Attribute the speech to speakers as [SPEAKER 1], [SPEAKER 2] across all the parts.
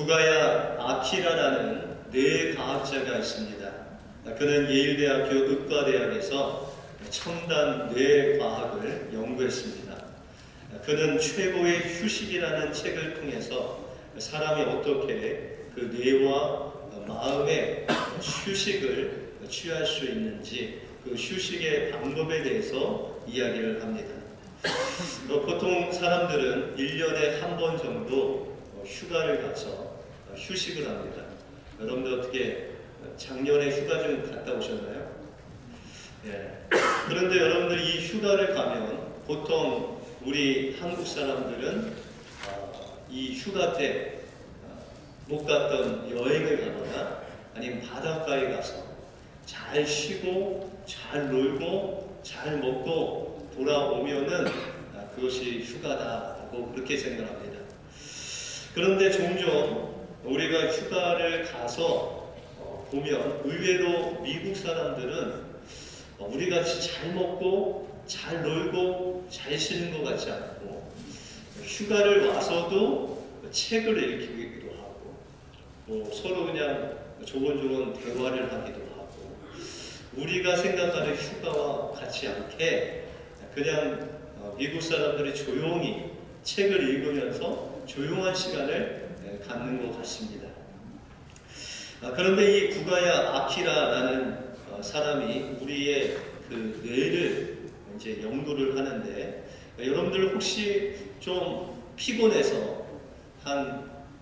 [SPEAKER 1] 구가야 아키라라는 뇌과학자가 있습니다. 그는 예일대학교 의과대학에서 첨단 뇌과학을 연구했습니다. 그는 최고의 휴식이라는 책을 통해서 사람이 어떻게 그 뇌와 마음의 휴식을 취할 수 있는지 그 휴식의 방법에 대해서 이야기를 합니다. 보통 사람들은 1년에 한 번 정도 휴가를 가서 휴식을 합니다. 여러분들 어떻게 작년에 휴가 좀 갔다 오셨나요? 예. 그런데 여러분들 이 휴가를 가면 보통 우리 한국 사람들은 이 휴가 때 못 갔던 여행을 가거나 아니면 바닷가에 가서 잘 쉬고 잘 놀고 잘 먹고 돌아오면은 그것이 휴가다라고 그렇게 생각합니다. 그런데 종종 우리가 휴가를 가서 보면 의외로 미국 사람들은 우리같이 잘 먹고 잘 놀고 잘 쉬는 것 같지 않고 휴가를 와서도 책을 읽기도 하고 서로 그냥 조곤조곤 대화를 하기도 하고 우리가 생각하는 휴가와 같지 않게 그냥 미국 사람들이 조용히 책을 읽으면서 조용한 시간을 갖는 것 같습니다. 그런데 이 구가야 아키라라는 사람이 우리의 그 뇌를 이제 연구를 하는데 여러분들 혹시 좀 피곤해서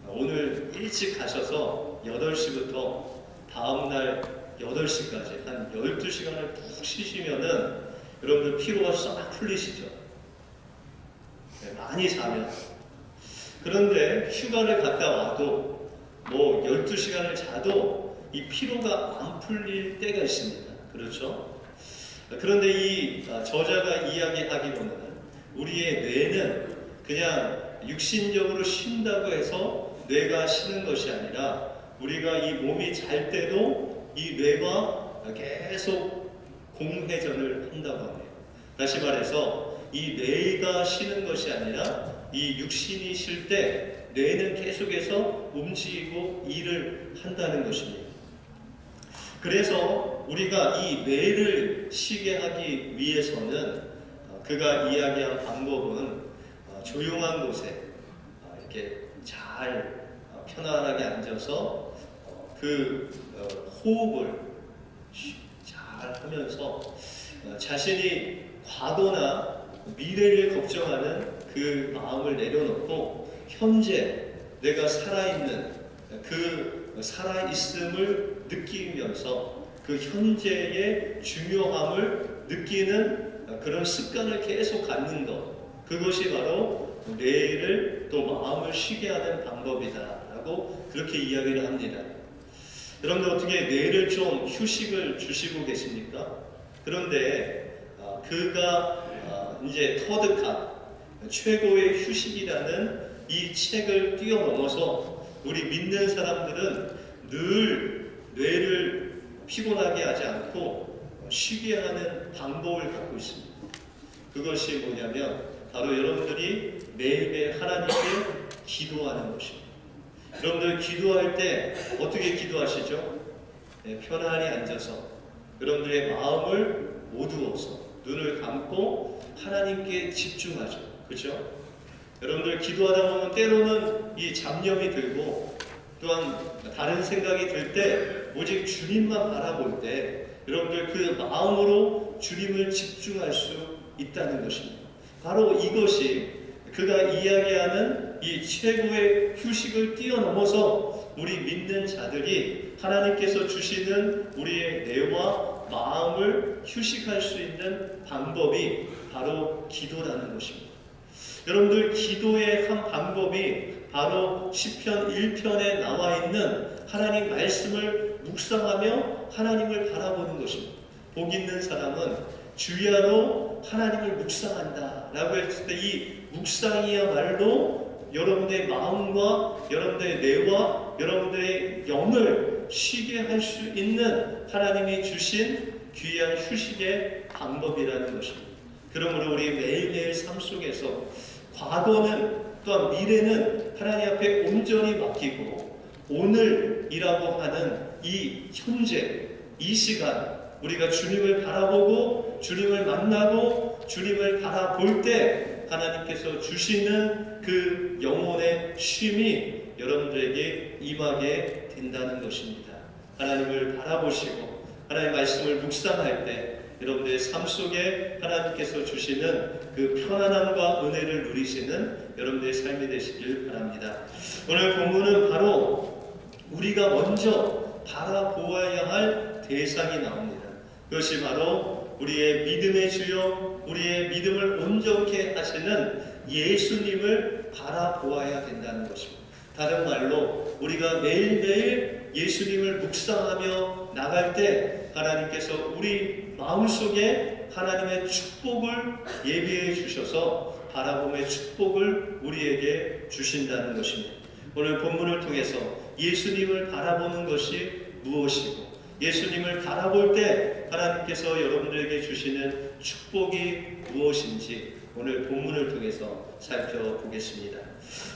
[SPEAKER 1] 오늘 일찍 가셔서 8시부터 다음날 8시까지 한 12시간을 푹 쉬시면은 여러분들 피로가 싹 풀리시죠? 네, 많이 자면. 그런데 휴가를 갔다 와도 뭐 12시간을 자도 이 피로가 안 풀릴 때가 있습니다. 그렇죠? 그런데 이 저자가 이야기하기로는 우리의 뇌는 그냥 육신적으로 쉰다고 해서 뇌가 쉬는 것이 아니라 우리가 이 몸이 잘 때도 이 뇌가 계속 공회전을 한다고 합니다. 다시 말해서 이 뇌가 쉬는 것이 아니라 이 육신이 쉴 때 뇌는 계속해서 움직이고 일을 한다는 것입니다. 그래서 우리가 이 뇌를 쉬게 하기 위해서는 그가 이야기한 방법은 조용한 곳에 이렇게 잘 편안하게 앉아서 그 호흡을 잘 하면서 자신이 과거나 미래를 걱정하는 그 마음을 내려놓고 현재 내가 살아있는 그 살아있음을 느끼면서 그 현재의 중요함을 느끼는 그런 습관을 계속 갖는 것, 그것이 바로 뇌를 또 마음을 쉬게 하는 방법이다라고 그렇게 이야기를 합니다. 여러분들 어떻게 뇌를 좀 휴식을 주시고 계십니까? 그런데 그가 이제 터득한 최고의 휴식이라는 이 책을 뛰어넘어서 우리 믿는 사람들은 늘 뇌를 피곤하게 하지 않고 쉬게 하는 방법을 갖고 있습니다. 그것이 뭐냐면 바로 여러분들이 매일매일 하나님께 기도하는 것입니다. 여러분들 기도할 때 어떻게 기도하시죠? 네, 편안히 앉아서 여러분들의 마음을 모두어서 눈을 감고 하나님께 집중하죠. 그렇죠? 여러분들 기도하다 보면 때로는 이 잡념이 들고 또한 다른 생각이 들 때 오직 주님만 바라볼 때 여러분들 그 마음으로 주님을 집중할 수 있다는 것입니다. 바로 이것이 그가 이야기하는 이 최고의 휴식을 뛰어넘어서 우리 믿는 자들이 하나님께서 주시는 우리의 뇌와 마음을 휴식할 수 있는 방법이 바로 기도라는 것입니다. 여러분들 기도의 한 방법이 바로 시편 1편에 나와 있는 하나님 말씀을 묵상하며 하나님을 바라보는 것입니다. 복 있는 사람은 주야로 하나님을 묵상한다 라고 했을 때 이 묵상이야말로 여러분의 마음과 여러분의 뇌와 여러분들의 영을 쉬게 할 수 있는 하나님이 주신 귀한 휴식의 방법이라는 것입니다. 그러므로 우리 매일매일 삶 속에서 과거는 또한 미래는 하나님 앞에 온전히 맡기고 오늘이라고 하는 이 현재, 이 시간, 우리가 주님을 바라보고 주님을 만나고 주님을 바라볼 때 하나님께서 주시는 그 영혼의 쉼이 여러분들에게 임하게 된다는 것입니다. 하나님을 바라보시고 하나님의 말씀을 묵상할 때 여러분들의 삶 속에 하나님께서 주시는 그 편안함과 은혜를 누리시는 여러분들의 삶이 되시길 바랍니다. 오늘 본문은 바로 우리가 먼저 바라보아야 할 대상이 나옵니다. 그것이 바로 우리의 믿음의 주요, 우리의 믿음을 온전케 하시는 예수님을 바라보아야 된다는 것입니다. 다른 말로 우리가 매일매일 예수님을 묵상하며 나갈 때 하나님께서 우리 마음속에 하나님의 축복을 예비해 주셔서 바라봄의 축복을 우리에게 주신다는 것입니다. 오늘 본문을 통해서 예수님을 바라보는 것이 무엇이고 예수님을 바라볼 때 하나님께서 여러분들에게 주시는 축복이 무엇인지 오늘 본문을 통해서 살펴보겠습니다.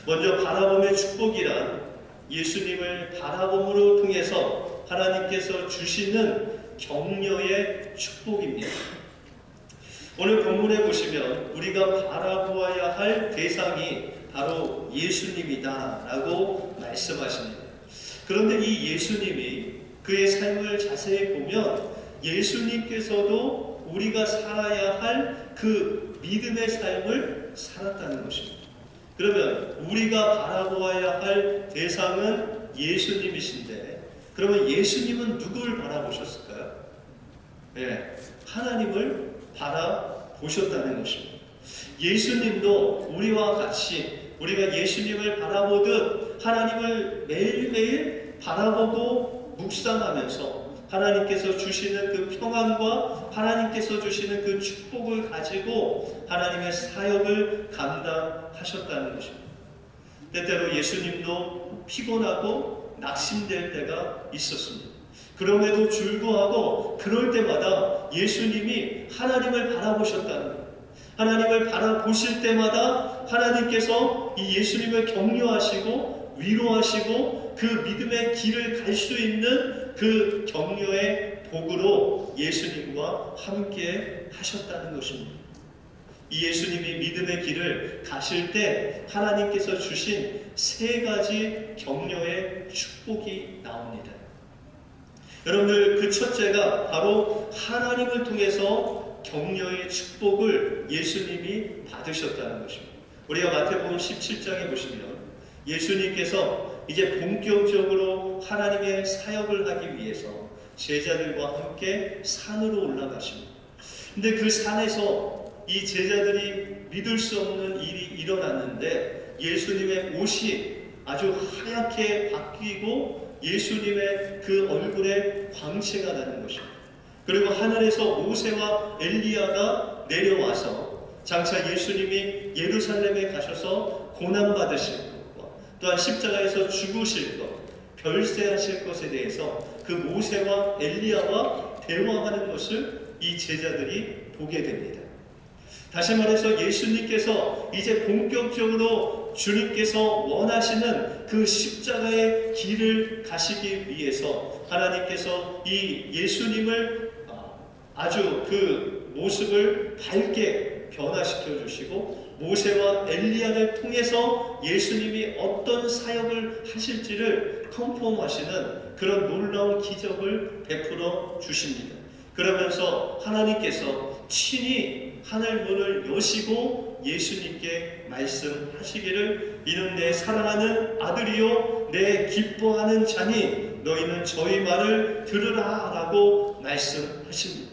[SPEAKER 1] 먼저 바라봄의 축복이란 예수님을 바라봄으로 통해서 하나님께서 주시는 격려의 축복입니다. 오늘 본문에 보시면 우리가 바라보아야 할 대상이 바로 예수님이다 라고 말씀하십니다. 그런데 이 예수님이 그의 삶을 자세히 보면 예수님께서도 우리가 살아야 할 그 믿음의 삶을 살았다는 것입니다. 그러면 우리가 바라보아야 할 대상은 예수님이신데 그러면 예수님은 누구를 바라보셨을까요? 네, 하나님을 바라보셨다는 것입니다. 예수님도 우리와 같이 우리가 예수님을 바라보듯 하나님을 매일매일 바라보고 묵상하면서 하나님께서 주시는 그 평안과 하나님께서 주시는 그 축복을 가지고 하나님의 사역을 감당하셨다는 것입니다. 때때로 예수님도 피곤하고 낙심될 때가 있었습니다. 그럼에도 불구하고 그럴 때마다 예수님이 하나님을 바라보셨다는 거예요. 하나님을 바라보실 때마다 하나님께서 이 예수님을 격려하시고 위로하시고 그 믿음의 길을 갈 수 있는 그 격려의 복으로 예수님과 함께 하셨다는 것입니다. 이 예수님이 믿음의 길을 가실 때 하나님께서 주신 세 가지 격려의 축복이 나옵니다. 여러분들 그 첫째가 바로 하나님을 통해서 격려의 축복을 예수님이 받으셨다는 것입니다. 우리가 마태복음 17장에 보시면 예수님께서 이제 본격적으로 하나님의 사역을 하기 위해서 제자들과 함께 산으로 올라가십니다. 근데 그 산에서 이 제자들이 믿을 수 없는 일이 일어났는데 예수님의 옷이 아주 하얗게 바뀌고 예수님의 그 얼굴에 광채가 나는 것입니다. 그리고 하늘에서 모세와 엘리야가 내려와서 장차 예수님이 예루살렘에 가셔서 고난받으실 것과 또한 십자가에서 죽으실 것, 별세하실 것에 대해서 그 모세와 엘리야와 대화하는 것을 이 제자들이 보게 됩니다. 다시 말해서 예수님께서 이제 본격적으로 주님께서 원하시는 그 십자가의 길을 가시기 위해서 하나님께서 이 예수님을 아주 그 모습을 밝게 변화시켜 주시고 모세와 엘리야를 통해서 예수님이 어떤 사역을 하실지를 컨펌하시는 그런 놀라운 기적을 베풀어 주십니다. 그러면서 하나님께서 친히 하늘 문을 여시고 예수님께 말씀하시기를 이는 내 사랑하는 아들이요 내 기뻐하는 자니 너희는 저희 말을 들으라 라고 말씀하십니다.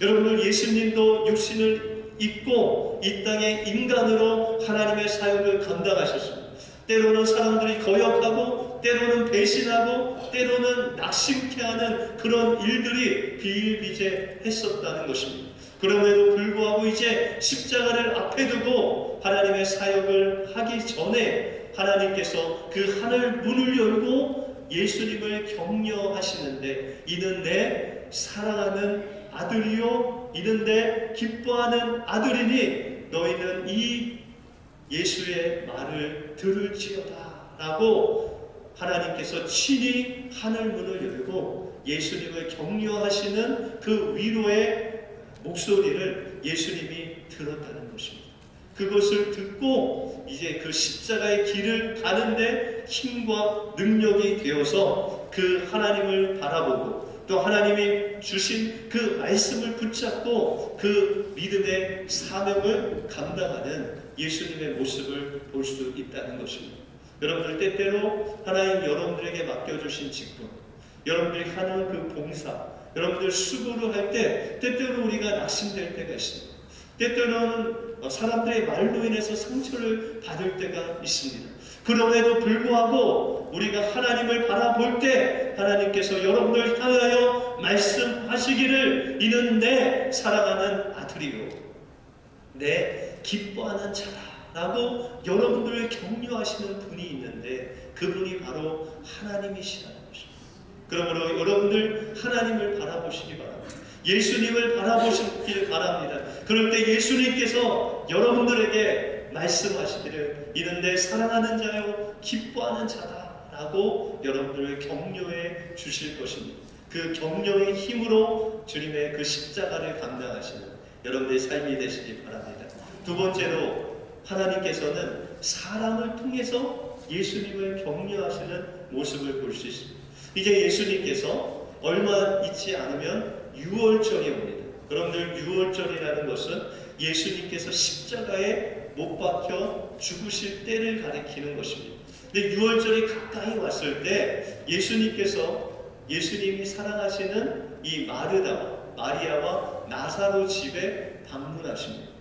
[SPEAKER 1] 여러분들 예수님도 육신을 입고 이 땅에 인간으로 하나님의 사역을 감당하셨습니다. 때로는 사람들이 거역하고 때로는 배신하고 때로는 낙심케 하는 그런 일들이 비일비재했었다는 것입니다. 그럼에도 불구하고 이제 십자가를 앞에 두고 하나님의 사역을 하기 전에 하나님께서 그 하늘 문을 열고 예수님을 격려하시는데 이는 내 사랑하는 아들이요 이는 내 기뻐하는 아들이니 너희는 이 예수의 말을 들을지어다 라고 하나님께서 친히 하늘 문을 열고 예수님을 격려하시는 그 위로의 목소리를 예수님이 들었다는 것입니다. 그것을 듣고 이제 그 십자가의 길을 가는데 힘과 능력이 되어서 그 하나님을 바라보고 또 하나님이 주신 그 말씀을 붙잡고 그 믿음의 사명을 감당하는 예수님의 모습을 볼 수 있다는 것입니다. 여러분들 때때로 하나님 여러분들에게 맡겨주신 직분, 여러분들이 하는 그 봉사, 여러분들 수고를 할 때 때때로 우리가 낙심될 때가 있습니다. 때때로는 사람들의 말로 인해서 상처를 받을 때가 있습니다. 그럼에도 불구하고 우리가 하나님을 바라볼 때 하나님께서 여러분을 향하여 말씀하시기를 이는 내 사랑하는 아들이요 내 기뻐하는 자다 라고 여러분들을 격려하시는 분이 있는데 그분이 바로 하나님이시라는 것입니다. 그러므로 여러분들 하나님을 바라보시기 바랍니다. 예수님을 바라보시길 바랍니다. 그럴 때 예수님께서 여러분들에게 말씀하시기를 이는 내 사랑하는 자요 기뻐하는 자다 라고 여러분들을 격려해 주실 것입니다. 그 격려의 힘으로 주님의 그 십자가를 감당하시는 여러분들의 삶이 되시기 바랍니다. 두 번째로 하나님께서는 사람을 통해서 예수님을 격려하시는 모습을 볼 수 있습니다. 이제 예수님께서 얼마 있지 않으면 유월절이 옵니다. 여러분들 유월절이라는 것은 예수님께서 십자가에 못 박혀 죽으실 때를 가리키는 것입니다. 근데 유월절이 가까이 왔을 때 예수님이 사랑하시는 이 마리아와 나사로 집에 방문하십니다.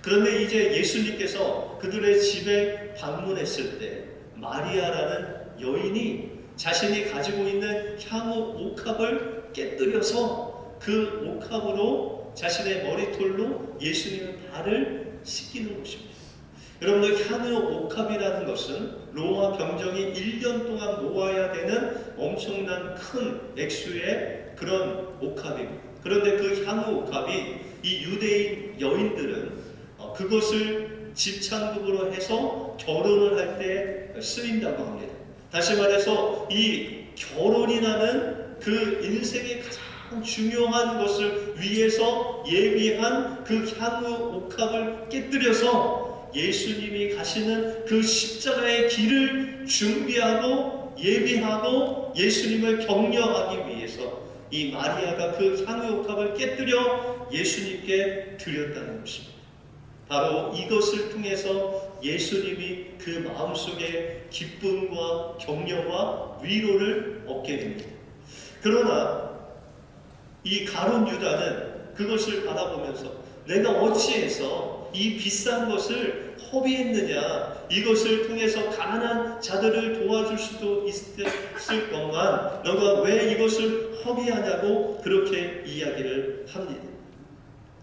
[SPEAKER 1] 그런데 이제 예수님께서 그들의 집에 방문했을 때 마리아라는 여인이 자신이 가지고 있는 향후 옥합을 깨뜨려서 그 옥합으로 자신의 머리털로 예수님의 발을 씻기는 것입니다. 여러분들 향후 옥합이라는 것은 로마 병정이 1년 동안 모아야 되는 엄청난 큰 액수의 그런 옥합입니다. 그런데 그 향후 옥합이 이 유대인 여인들은 그것을 집창극으로 해서 결혼을 할 때 쓰인다고 합니다. 다시 말해서 이 결혼이라는 그 인생의 가장 중요한 것을 위해서 예비한 그 향후 옥합을 깨뜨려서 예수님이 가시는 그 십자가의 길을 준비하고 예비하고 예수님을 격려하기 위해서 이 마리아가 그 향후 옥합을 깨뜨려 예수님께 드렸다는 것입니다. 바로 이것을 통해서 예수님이 그 마음속에 기쁨과 격려와 위로를 얻게 됩니다. 그러나 이 가룟 유다는 그것을 바라보면서 내가 어찌해서 이 비싼 것을 허비했느냐, 이것을 통해서 가난한 자들을 도와줄 수도 있을 것만 너가 왜 이것을 허비하냐고 그렇게 이야기를 합니다.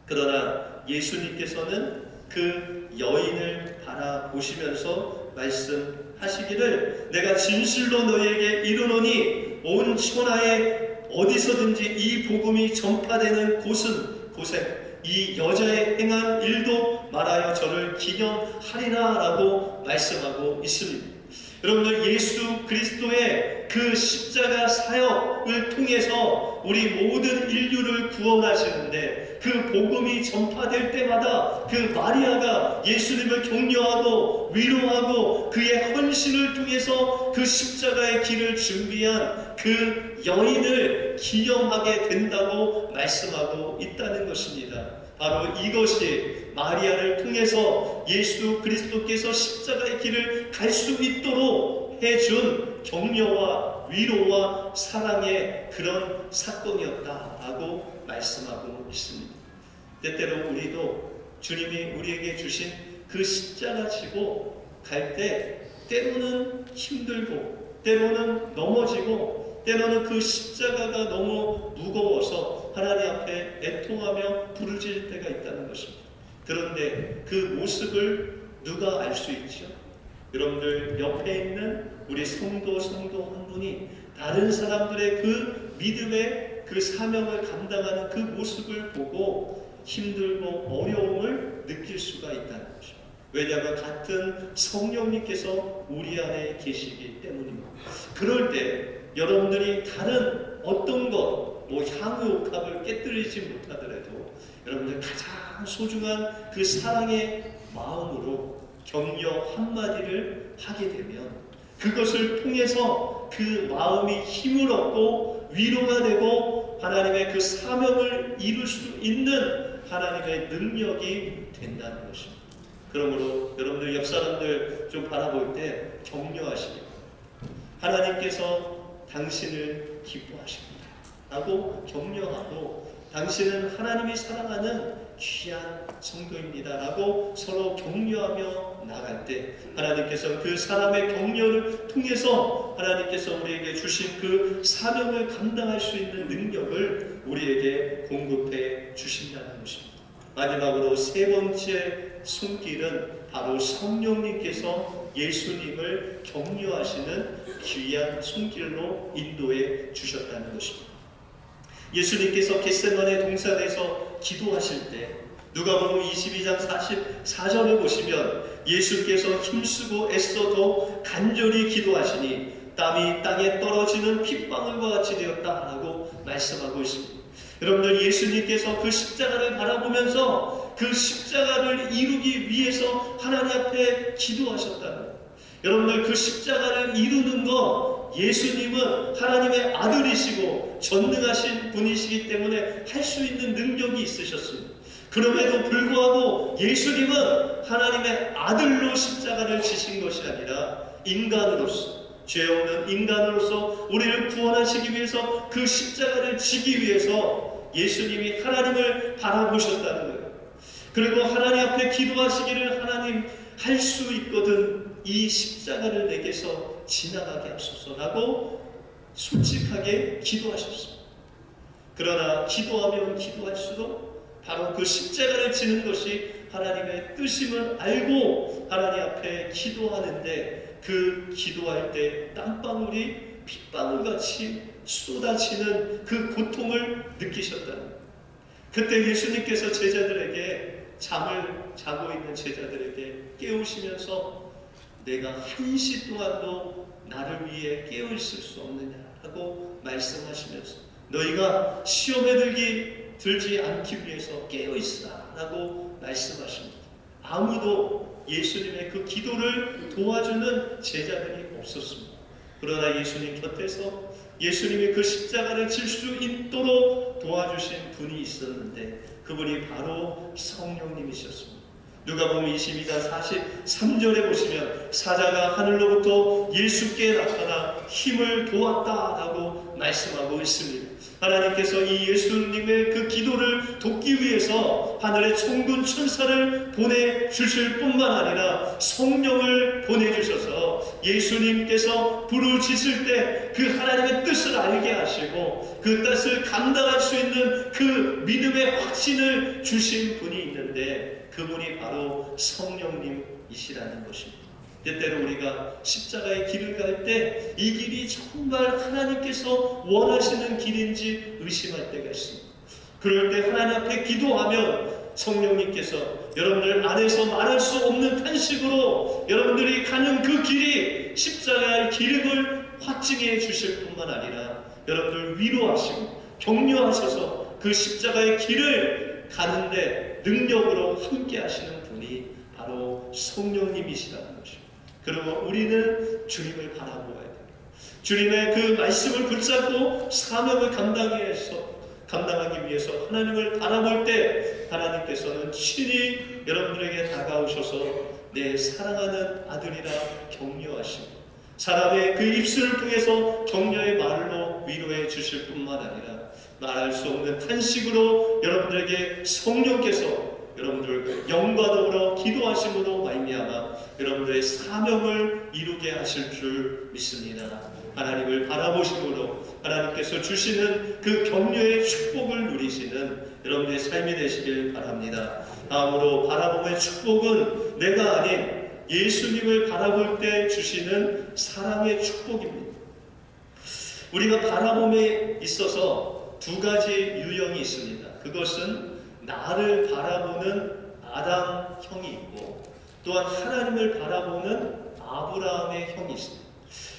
[SPEAKER 1] 그러나 예수님께서는 그 여인을 바라보시면서 말씀하시기를 내가 진실로 너희에게 이르노니 온 천하에 어디서든지 이 복음이 전파되는 곳에 이 여자의 행한 일도 말하여 저를 기념하리라 라고 말씀하고 있습니다. 여러분들 예수 그리스도의 그 십자가 사역을 통해서 우리 모든 인류를 구원하시는데 그 복음이 전파될 때마다 그 마리아가 예수님을 격려하고 위로하고 그의 헌신을 통해서 그 십자가의 길을 준비한 그 여인을 기념하게 된다고 말씀하고 있다는 것입니다. 바로 이것이 마리아를 통해서 예수 그리스도께서 십자가의 길을 갈 수 있도록 해준 격려와 위로와 사랑의 그런 사건이었다라고 말씀하고 있습니다. 때때로 우리도 주님이 우리에게 주신 그 십자가 지고 갈 때 때로는 힘들고 때로는 넘어지고 때로는 그 십자가가 너무 무거워서 하나님 앞에 애통하며 부르짖을 때가 있다는 것입니다. 그런데 그 모습을 누가 알 수 있죠? 여러분들 옆에 있는 우리 성도 한 분이 다른 사람들의 그 믿음의 그 사명을 감당하는 그 모습을 보고 힘들고 어려움을 느낄 수가 있다는 것입니다. 왜냐하면 같은 성령님께서 우리 안에 계시기 때문입니다. 그럴 때 여러분들이 다른 어떤 것, 향유옥합을 깨뜨리지 못하더라도 여러분들 가장 소중한 그 사랑의 마음으로 격려 한마디를 하게 되면 그것을 통해서 그 마음이 힘을 얻고 위로가 되고 하나님의 그 사명을 이룰 수 있는 하나님의 능력이 된다는 것입니다. 그러므로 여러분들 옆 사람들 좀 바라볼 때 격려하시기 바랍니다. 하나님께서 당신을 기뻐하십니다 라고 격려하고, 당신은 하나님이 사랑하는 귀한 성도입니다 라고 서로 격려하며 나갈 때 하나님께서 그 사람의 격려를 통해서 하나님께서 우리에게 주신 그 사명을 감당할 수 있는 능력을 우리에게 공급해 주신다는 것입니다. 마지막으로 세 번째 손길은 바로 성령님께서 예수님을 격려하시는 귀한 손길로 인도해 주셨다는 것입니다. 예수님께서 겟세마네 동산에서 기도하실 때 누가복음 22장 44절을 보시면 예수께서 힘쓰고 애써 더 간절히 기도하시니 땀이 땅에 떨어지는 핏방울과 같이 되었다라고 말씀하고 있습니다. 여러분들, 예수님께서 그 십자가를 바라보면서 그 십자가를 이루기 위해서 하나님 앞에 기도하셨다는 거예요. 여러분들, 그 십자가를 이루는 것, 예수님은 하나님의 아들이시고 전능하신 분이시기 때문에 할 수 있는 능력이 있으셨습니다. 그럼에도 불구하고 예수님은 하나님의 아들로 십자가를 지신 것이 아니라 인간으로서, 죄 없는 인간으로서 우리를 구원하시기 위해서 그 십자가를 지기 위해서 예수님이 하나님을 바라보셨다는 거예요. 그리고 하나님 앞에 기도하시기를, 하나님 할 수 있거든 이 십자가를 내게서 지나가게 하소서라고 솔직하게 기도하셨습니다. 그러나 기도하면 기도할수록 바로 그 십자가를 지는 것이 하나님의 뜻임을 알고 하나님 앞에 기도하는데, 그 기도할 때 땀방울이 핏방울같이 쏟아지는 그 고통을 느끼셨다는 거예요. 그때 예수님께서 제자들에게, 잠을 자고 있는 제자들에게 깨우시면서 내가 1시 동안도 나를 위해 깨어있을 수 없느냐라고 말씀하시면서 너희가 시험에 들지 않기 위해서 깨어있으라 라고 말씀하십니다. 아무도 예수님의 그 기도를 도와주는 제자들이 없었습니다. 그러나 예수님 곁에서 예수님이 그 십자가를 질 수 있도록 도와주신 분이 있었는데, 그분이 바로 성령님이셨습니다. 누가복음 22장 43절에 보시면 사자가 하늘로부터 예수께 나타나 힘을 도왔다라고 말씀하고 있습니다. 하나님께서 이 예수님의 그 기도를 돕기 위해서 하늘의 천군 천사를 보내주실 뿐만 아니라 성령을 보내주셔서 예수님께서 부르짖을 때 그 하나님의 뜻을 알게 하시고 그 뜻을 감당할 수 있는 그 믿음의 확신을 주신 분이 있는데, 그분이 바로 성령님이시라는 것입니다. 때때로 우리가 십자가의 길을 갈 때 이 길이 정말 하나님께서 원하시는 길인지 의심할 때가 있습니다. 그럴 때 하나님 앞에 기도하면 성령님께서 여러분들 안에서 말할 수 없는 탄식으로 여러분들이 가는 그 길이 십자가의 길임을 확증해 주실 뿐만 아니라 여러분들 위로하시고 격려하셔서 그 십자가의 길을 가는데 능력으로 함께 하시는 분이 바로 성령님이시라는 것입니다. 그러면 우리는 주님을 바라보아야 됩니다. 주님의 그 말씀을 붙잡고 사명을 감당하기 위해서 하나님을 바라볼 때 하나님께서는 친히 여러분들에게 다가오셔서 내 사랑하는 아들이라 격려하시고 사람의 그 입술을 통해서 격려의 말로 위로해 주실 뿐만 아니라 말할 수 없는 탄식으로 여러분들에게 성령께서 여러분들 영과 더불어 기도하심으로 말미암아 여러분들의 사명을 이루게 하실 줄 믿습니다. 하나님을 바라보심으로 하나님께서 주시는 그 격려의 축복을 누리시는 여러분들의 삶이 되시길 바랍니다. 다음으로 바라봄의 축복은 내가 아닌 예수님을 바라볼 때 주시는 사랑의 축복입니다. 우리가 바라봄에 있어서 두 가지 유형이 있습니다. 그것은 나를 바라보는 아담형이 있고, 또한 하나님을 바라보는 아브라함의 형이십니다.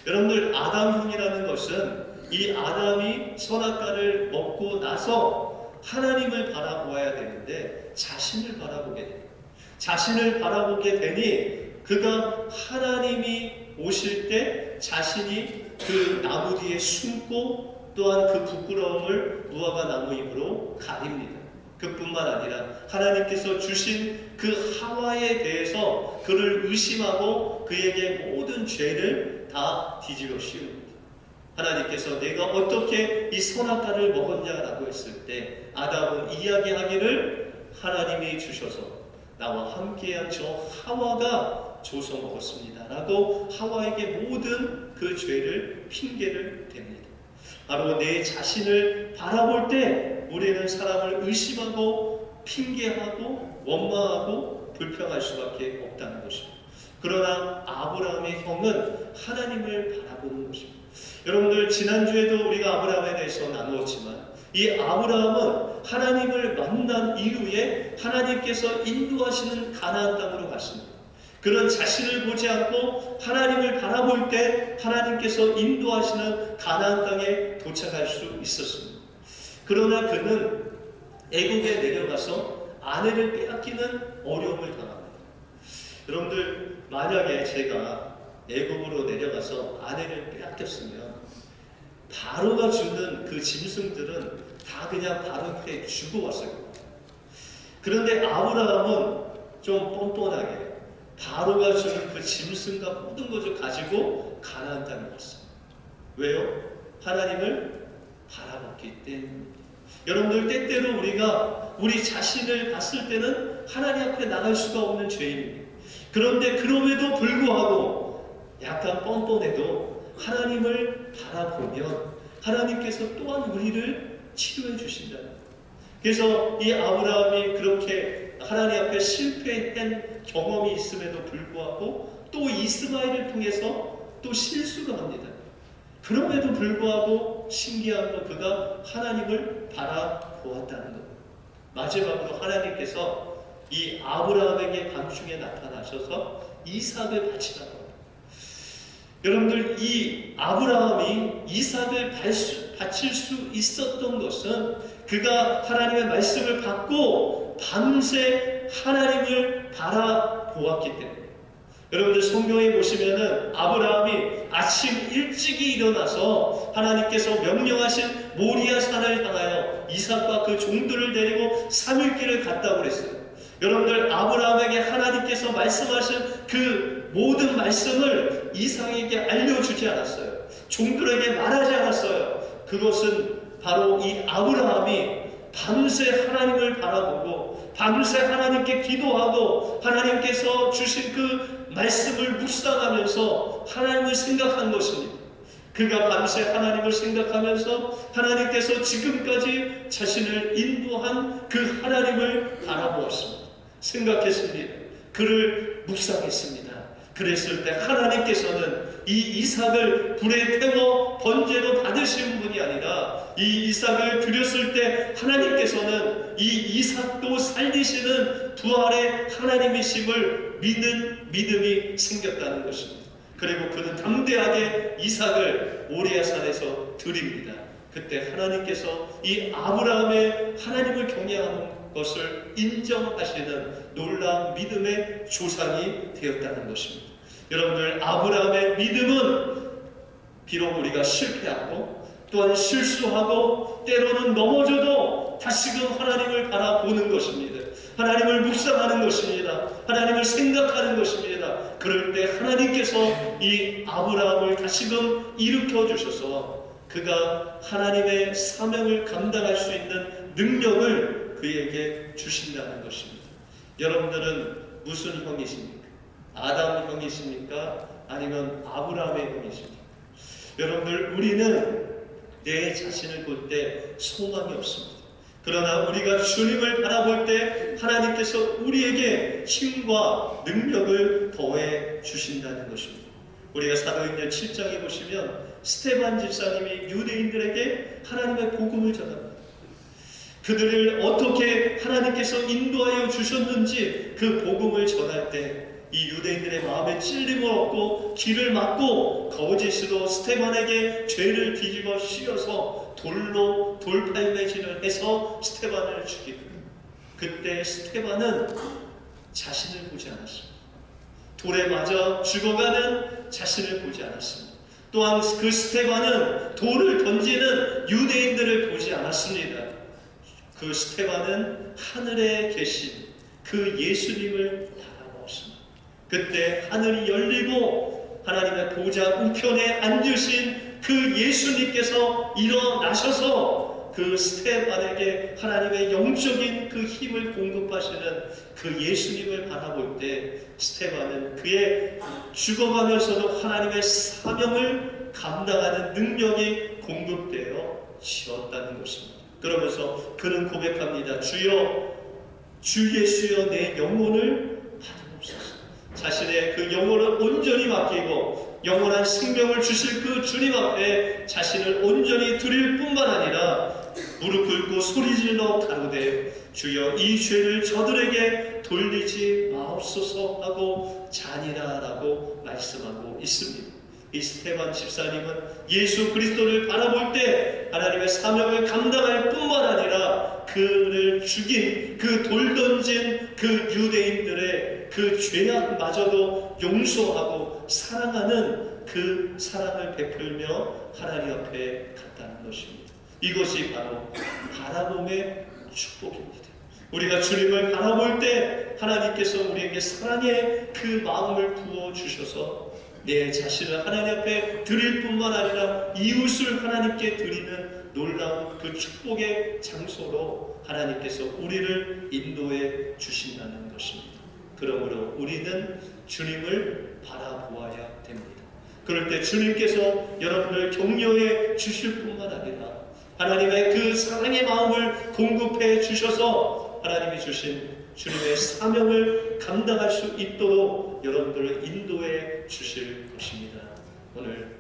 [SPEAKER 1] 여러분들, 아담형이라는 것은 이 아담이 선악과를 먹고 나서 하나님을 바라보아야 되는데 자신을 바라보게 됩니다. 자신을 바라보게 되니 그가 하나님이 오실 때 자신이 그 나무 뒤에 숨고 또한 그 부끄러움을 무화과 나무 잎으로 가립니다. 그뿐만 아니라 하나님께서 주신 그 하와에 대해서 그를 의심하고 그에게 모든 죄를 다 뒤집어 씌웁니다. 하나님께서 내가 어떻게 이 선악과를 먹었냐라고 했을 때 아담은 이야기하기를 하나님이 주셔서 나와 함께한 저 하와가 줘서 먹었습니다 라고 하와에게 모든 그 죄를 핑계를 댑니다. 바로 내 자신을 바라볼 때 우리는 사람을 의심하고 핑계하고 원망하고 불평할 수밖에 없다는 것입니다. 그러나 아브라함의 형은 하나님을 바라보는 것입니다. 여러분들, 지난주에도 우리가 아브라함에 대해서 나누었지만 이 아브라함은 하나님을 만난 이후에 하나님께서 인도하시는 가나안 땅으로 갔습니다. 그런 자신을 보지 않고 하나님을 바라볼 때 하나님께서 인도하시는 가나안 땅에 도착할 수 있었습니다. 그러나 그는 애국에 내려가서 아내를 빼앗기는 어려움을 당합니다. 여러분들, 만약에 제가 애국으로 내려가서 아내를 빼앗겼으면 바로가 주는 그 짐승들은 다 그냥 바로 앞에 주고 왔을 겁니다. 그런데 아브라함은 좀 뻔뻔하게 바로가 주는 그 짐승과 모든 것을 가지고 가나안 땅에 왔어요. 왜요? 하나님을 바라봤기 때문입니다. 여러분들, 때때로 우리가 우리 자신을 봤을 때는 하나님 앞에 나갈 수가 없는 죄인입니다. 그런데 그럼에도 불구하고 약간 뻔뻔해도 하나님을 바라보면 하나님께서 또한 우리를 치료해 주신다는 거예요. 그래서 이 아브라함이 그렇게 하나님 앞에 실패한 경험이 있음에도 불구하고 또 이스마엘을 통해서 또 실수를 합니다. 그럼에도 불구하고 신기한 건 그가 하나님을 바라보았다는 겁니다. 마지막으로 하나님께서 이 아브라함에게 밤중에 나타나셔서 이삭을 바치라고 합니다. 여러분들, 이 아브라함이 이삭을 바칠 수 있었던 것은 그가 하나님의 말씀을 받고 밤새 하나님을 바라보았기 때문에. 여러분들, 성경에 보시면은 아브라함이 아침 일찍이 일어나서 하나님께서 명령하신 모리아 산을 향하여 이삭과 그 종들을 데리고 3일 길을 갔다고 그랬어요. 여러분들, 아브라함에게 하나님께서 말씀하신 그 모든 말씀을 이삭에게 알려주지 않았어요. 종들에게 말하지 않았어요. 그것은 바로 이 아브라함이 밤새 하나님을 바라보고 밤새 하나님께 기도하고 하나님께서 주신 그 말씀을 묵상하면서 하나님을 생각한 것입니다. 그가 밤새 하나님을 생각하면서 하나님께서 지금까지 자신을 인도한 그 하나님을 바라보았습니다. 생각했습니다. 그를 묵상했습니다. 그랬을 때 하나님께서는 이 이삭을 불에 태워 번제로 받으신 분이 아니라 이 이삭을 드렸을 때 하나님께서는 이 이삭도 살리시는 부활의 하나님이심을 믿는 믿음이 생겼다는 것입니다. 그리고 그는 담대하게 이삭을 모리아산에서 드립니다. 그때 하나님께서 이 아브라함의 하나님을 경외하는 것을 인정하시는 놀라운 믿음의 조상이 되었다는 것입니다. 여러분들, 아브라함의 믿음은 비록 우리가 실패하고 또한 실수하고 때로는 넘어져도 다시금 하나님을 바라보는 것입니다. 하나님을 묵상하는 것입니다. 하나님을 생각하는 것입니다. 그럴 때 하나님께서 이 아브라함을 다시금 일으켜 주셔서 그가 하나님의 사명을 감당할 수 있는 능력을 그에게 주신다는 것입니다. 여러분들은 무슨 형이십니까? 아담 형이십니까? 아니면 아브라함의 형이십니까? 여러분들, 우리는 내 자신을 볼 때 소망이 없습니다. 그러나 우리가 주님을 바라볼 때 하나님께서 우리에게 힘과 능력을 더해 주신다는 것입니다. 우리가 사도행전 7장에 보시면 스데반 집사님이 유대인들에게 하나님의 복음을 전합니다. 그들을 어떻게 하나님께서 인도하여 주셨는지 그 복음을 전할 때 이 유대인들의 마음에 찔림을 얻고 길을 막고 거짓으로 스테반에게 죄를 뒤집어 씌워서 돌로 돌팔매질을 해서 스테반을 죽이고, 그때 스테반은 자신을 보지 않았습니다. 돌에 맞아 죽어가는 자신을 보지 않았습니다. 또한 그 스테반은 돌을 던지는 유대인들을 보지 않았습니다. 그 스테반은 하늘에 계신 그 예수님을 바라보았습니다. 그때 하늘이 열리고 하나님의 보좌 우편에 앉으신 그 예수님께서 일어나셔서 그 스테반에게 하나님의 영적인 그 힘을 공급하시는 그 예수님을 바라볼 때 스테반은 그의 죽어가면서도 하나님의 사명을 감당하는 능력이 공급되어 지었다는 것입니다. 그러면서 그는 고백합니다. 주여, 주 예수여, 내 영혼을 받으옵소서. 자신의 그 영혼을 온전히 맡기고 영원한 생명을 주실 그 주님 앞에 자신을 온전히 드릴 뿐만 아니라 무릎 꿇고 소리질러 가로되 주여, 이 죄를 저들에게 돌리지 마옵소서 하고 잔이라라고 말씀하고 있습니다. 이 스테반 집사님은 예수 그리스도를 바라볼 때 하나님의 사명을 감당할 뿐만 아니라 그를 죽인, 그 돌 던진 그 유대인들의 그 죄악마저도 용서하고 사랑하는 그 사랑을 베풀며 하나님 앞에 갔다는 것입니다. 이것이 바로 바라봄의 축복입니다. 우리가 주님을 바라볼 때 하나님께서 우리에게 사랑의 그 마음을 부어주셔서 내 자신을 하나님 앞에 드릴 뿐만 아니라 이웃을 하나님께 드리는 놀라운 그 축복의 장소로 하나님께서 우리를 인도해 주신다는 것입니다. 그러므로 우리는 주님을 바라보아야 됩니다. 그럴 때 주님께서 여러분을 격려해 주실 뿐만 아니라 하나님의 그 사랑의 마음을 공급해 주셔서 하나님이 주신 주님의 사명을 감당할 수 있도록 여러분들을 인도해 주실 것입니다. 오늘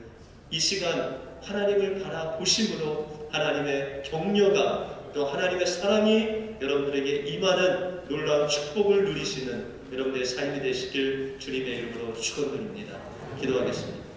[SPEAKER 1] 이 시간 하나님을 바라보심으로 하나님의 격려가 또 하나님의 사랑이 여러분들에게 임하는 놀라운 축복을 누리시는 여러분들의 삶이 되시길 주님의 이름으로 축원드립니다. 기도하겠습니다.